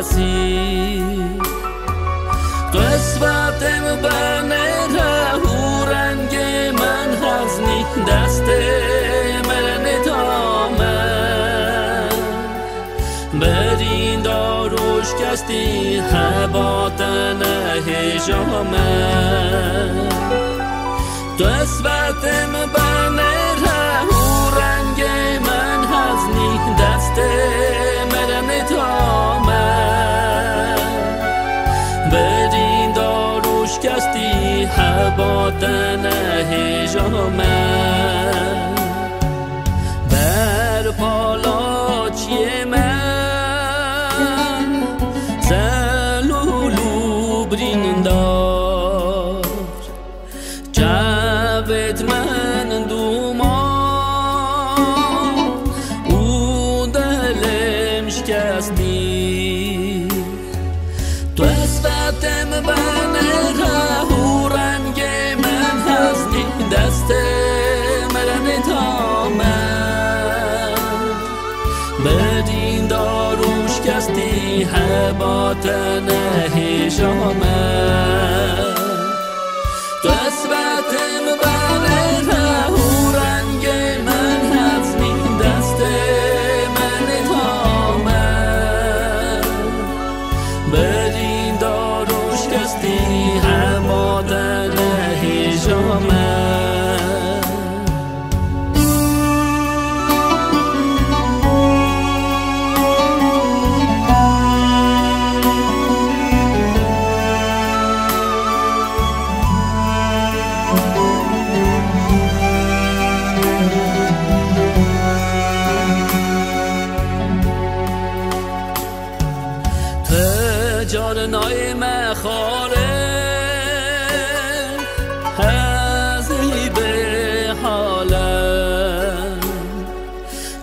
کسی قسمتم بنره و رنگ من هزنی دست من تامه برین داروش کستی حباتن هجامه قسمتم بنره و رنگ من هزنی دست من تامه برین داروش کستی حباتن هجامه بر پالاچی من سلولو بریندار جوت من دومان او دلم شکستی تو اسفتم بنره و رنگ من هستی دست من تامه بدین داروش کستی حباتن هجامه تو اسفتم بنره و رنگ من هستی دست من تامه بدین داروش کستی حباتن هجامه جان نای مخاره هزی به حالم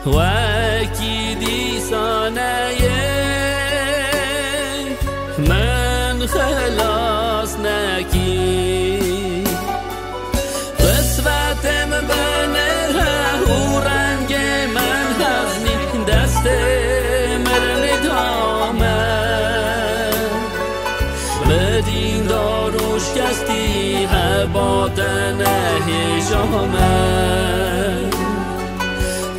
وکی دیسانه من خلاص نکی قسمتم بنره و رنگ من هزنی دست من تامه بدین داروش کستی حباتن هجامه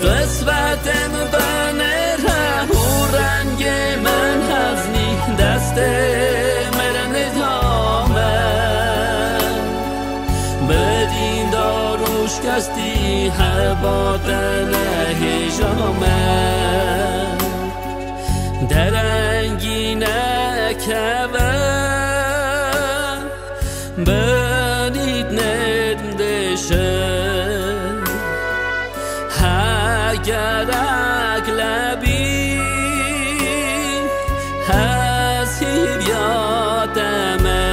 قسمتم بنره و رنگ من هزنی دست من تامه بدین داروش کستی حباتن هجامه درنگی نکوه بنید ندشه اگر اغلبی هستی بیادمه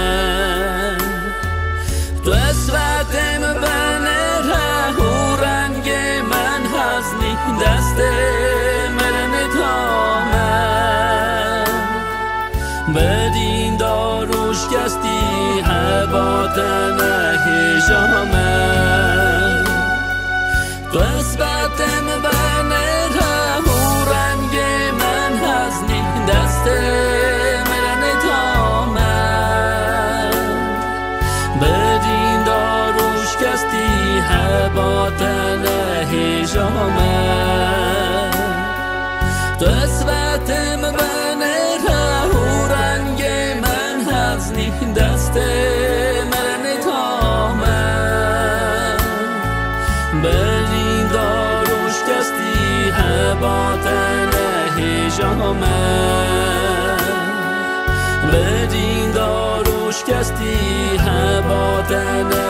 تو اسفتم بنره و رنگ من هزنی دست من تامه بدین داروش کستی حباتن هجامه قسمتم بنره و رنگ من هزنی دست من تامه بدین داروش کستی حباتن هجامه قسمتم بنره و رنگ من هزنی دست من تامه بدین داروش کستی حباتن هجامه بدین داروش کستی حباتن